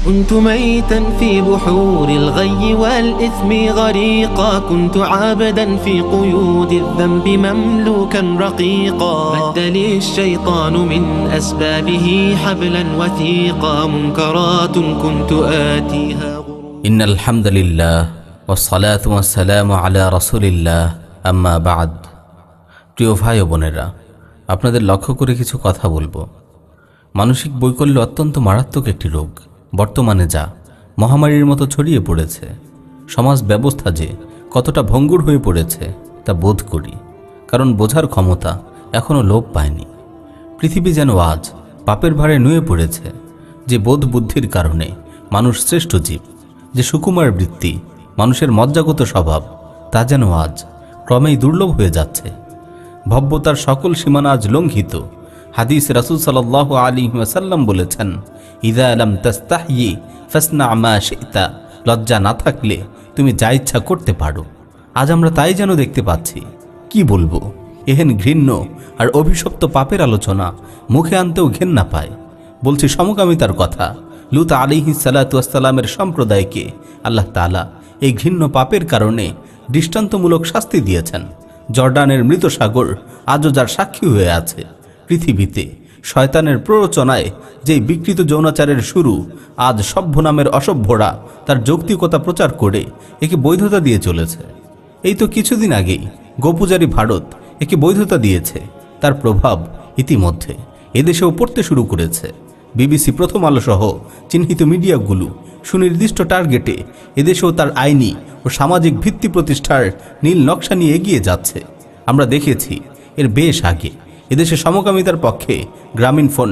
كنت ميتا في بحور الغي والإثم غريقا، كنت عابدا في قيود الذنب مملوكا رقيقا، مد لي الشيطان من أسبابه حبلا وثيقا، منكرات كنت آتيها إن الحمد لله والصلاة والسلام على رسول الله أما بعد। প্রিয় ভাই ও বোনেরা, আপনাদের লক্ষ্য করে কিছু কথা বলবো। মানসিক বৈকল্য অত্যন্ত মারাত্মক একটি রোগ, বর্তমানে যা মহামারীর মতো ছড়িয়ে পড়েছে। সমাজ ব্যবস্থা যে কতটা ভঙ্গুর হয়ে পড়েছে তা বোধ করি, কারণ বোঝার ক্ষমতা এখনও লোপ পায়নি। পৃথিবী যেন আজ পাপের ভারে নুয়ে পড়েছে। যে বোধ বুদ্ধির কারণে মানুষ শ্রেষ্ঠ জীব, যে সুকুমার বৃত্তি, মানুষের মজ্জাগত স্বভাব, তা যেন আজ ক্রমেই দুর্লভ হয়ে যাচ্ছে। ভব্যতার সকল সীমানা আজ লঙ্ঘিত। হাদিস রাসূল সাল্লাল্লাহু আলাইহি ওয়াসাল্লাম বলেছেন, ইযা লাম তাস্তাহয়ি ফাসনা মা শি'তা, লজ্জা না থাকলে তুমি যা ইচ্ছা করতে পারো। আজ আমরা তাই যেন দেখতে পাচ্ছি। কি বলবো, এহেন ঘৃণ্য আর অভিশপ্ত পাপের আলোচনা মুখে আনতেও ঘেন্না পায়। বলছি সমকামিতার কথা। লূত আলাইহিস সালাতু ওয়াসসালামের সম্প্রদায়কে আল্লাহ তাআলা এই ঘৃণ্য পাপের কারণে দৃষ্টান্তমূলক শাস্তি দিয়েছেন। জর্ডানের মৃত সাগর আজও যার সাক্ষী হয়ে আছে। পৃথিবীতে শয়তানের প্ররোচনায় যেই বিকৃত যৌনাচারের শুরু, আজ সভ্য নামের অসভ্যরা তার যৌক্তিকতা প্রচার করে একে বৈধতা দিয়ে চলেছে। এই তো কিছুদিন আগেই গোপূজারী ভারত একে বৈধতা দিয়েছে। তার প্রভাব ইতিমধ্যে এদেশেও পড়তে শুরু করেছে। বিবিসি, প্রথম আলো সহ চিহ্নিত মিডিয়াগুলো সুনির্দিষ্ট টার্গেটে এদেশেও তার আইনি ও সামাজিক ভিত্তি প্রতিষ্ঠার নীল নকশা নিয়ে এগিয়ে যাচ্ছে। আমরা দেখেছি এর বেশ আগে এদেশে সমকামিতার পক্ষে গ্রামীণফোন,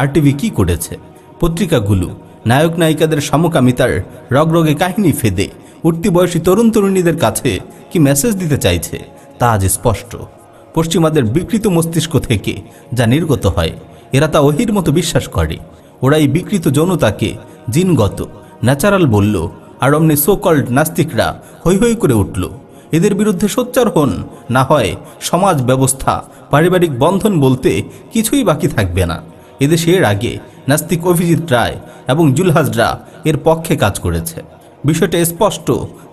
RTV কি করেছে। পত্রিকাগুলো নায়ক নায়িকাদের সমকামিতার রগরগে কাহিনী ফেদে উঠতি বয়সী তরুণ তরুণীদের কাছে কি মেসেজ দিতে চাইছে তা আজ স্পষ্ট। পশ্চিমাদের বিকৃত মস্তিষ্ক থেকে যা নির্গত হয়, এরা তা ওহির মতো বিশ্বাস করে। ওরা এই বিকৃত যৌনতাকে জিনগত, ন্যাচারাল বলল, আর অমনি সোকল্ড নাস্তিকরা হৈ হৈ করে উঠল। এদের বিরুদ্ধে সোচ্চার হন, না হয় সমাজ ব্যবস্থা, পারিবারিক বন্ধন বলতে কিছুই বাকি থাকবে না। এদেশে এর আগে নাস্তিক অভিজিৎ রায় এবং জুলহাজরা এর পক্ষে কাজ করেছে। বিষয়টা স্পষ্ট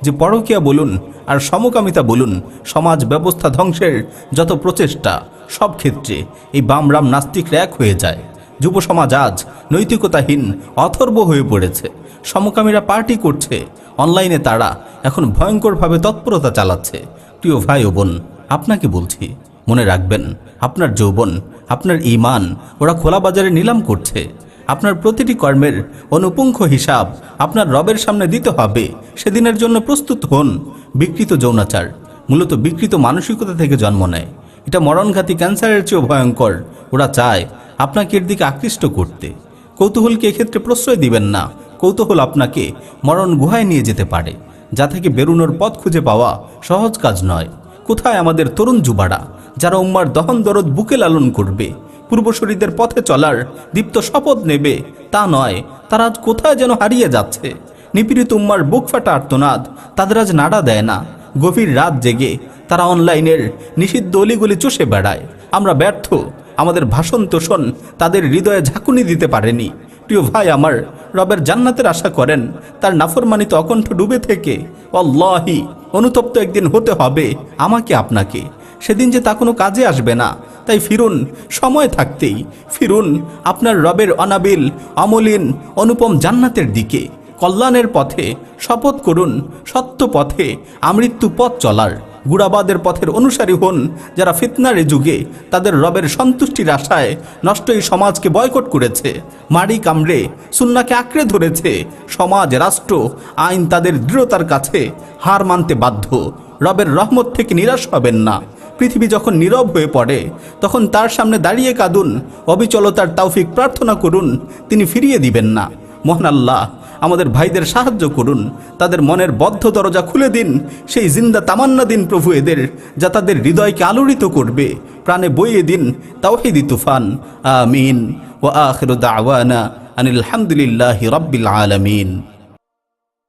যে পরকীয়া বলুন আর সমকামিতা বলুন, সমাজ ব্যবস্থা ধ্বংসের যত প্রচেষ্টা, সব ক্ষেত্রে এই বামরাম নাস্তিকরা এক হয়ে যায়। যুব সমাজ আজ নৈতিকতাহীন, অথর্ব হয়ে পড়েছে। সমকামীরা পার্টি করছে, অনলাইনে তারা এখন ভয়ঙ্করভাবে তৎপরতা চালাচ্ছে। প্রিয় ভাই ও বোন, আপনাকে বলছি, মনে রাখবেন, আপনার যৌবন, আপনার ঈমান ওরা খোলা বাজারে নিলাম করছে। আপনার প্রতিটি কর্মের অনুপুঙ্খ হিসাব আপনার রবের সামনে দিতে হবে। সেদিনের জন্য প্রস্তুত হন। বিকৃত যৌনাচার মূলত বিকৃত মানসিকতা থেকে জন্ম নেয়। এটা মরণঘাতী ক্যান্সারের চেয়েও ভয়ঙ্কর। ওরা চায় আপনাকে এর দিকে আকৃষ্ট করতে। কৌতূহলকে এক্ষেত্রে প্রশ্রয় দিবেন না। কৌতূহল আপনাকে মরণ গুহায় নিয়ে যেতে পারে, যা থেকে বেরোনোর পথ খুঁজে পাওয়া সহজ কাজ নয়। কোথায় আমাদের তরুণ যুবারা, যারা উম্মার দহন দরদ বুকে লালন করবে, পূর্বসূরীদের পথে চলার দীপ্ত শপথ নেবে? তা নয়, তারা আজ কোথায় যেন হারিয়ে যাচ্ছে। নিপীড়িত উম্মার বুক ফাটা আর্তনাদ তাদের আজ নাড়া দেয় না। গভীর রাত জেগে তারা অনলাইনের নিষিদ্ধ অলিগলি চষে বেড়ায়। আমরা ব্যর্থ। আমাদের ভাষণ তোষণ তাদের হৃদয়ে ঝাঁকুনি দিতে পারেনি। প্রিয় ভাই আমার, রবের জান্নাতের আশা করেন, তার নাফরমানিতে অকণ্ঠ ডুবে থেকে আল্লাহি অনুতপ্ত একদিন হতে হবে আমাকে আপনাকে। সেদিন যে তা কোনো কাজে আসবে না। তাই ফিরুন, সময় থাকতেই ফিরুন আপনার রবের অনাবিল, অমলিন, অনুপম জান্নাতের দিকে। কল্যাণের পথে শপথ করুন, সত্য পথে আমৃত্যু পথ চলার। গুড়াবাদের পথের অনুসারী হন, যারা ফিতনার যুগে তাদের রবের সন্তুষ্টির আশায় নষ্ট এই সমাজকে বয়কট করেছে, মারি কামড়ে সুন্নাহকে আঁকড়ে ধরেছে। সমাজ, রাষ্ট্র, আইন তাদের দৃঢ়তার কাছে হার মানতে বাধ্য। রবের রহমত থেকে নিরাশ হবেন না। পৃথিবী যখন নীরব হয়ে পড়ে, তখন তার সামনে দাঁড়িয়ে কাঁদুন, অবিচলতার তৌফিক প্রার্থনা করুন, তিনি ফিরিয়ে দিবেন না। মহান আল্লাহ আমাদের ভাইদের সাহায্য করুন, তাদের মনের বদ্ধ দরজা খুলে দিন। সেই জিন্দা তামান্না দিন প্রভু এদের, যা তাদের হৃদয়কে আলোড়িত করবে। প্রাণে বইয়ে দিন তাওহীদি তুফান। আমিন। ওয়া আখিরু দাওয়ানা আনিল হামদুলিল্লাহি রাব্বিল আলামিন।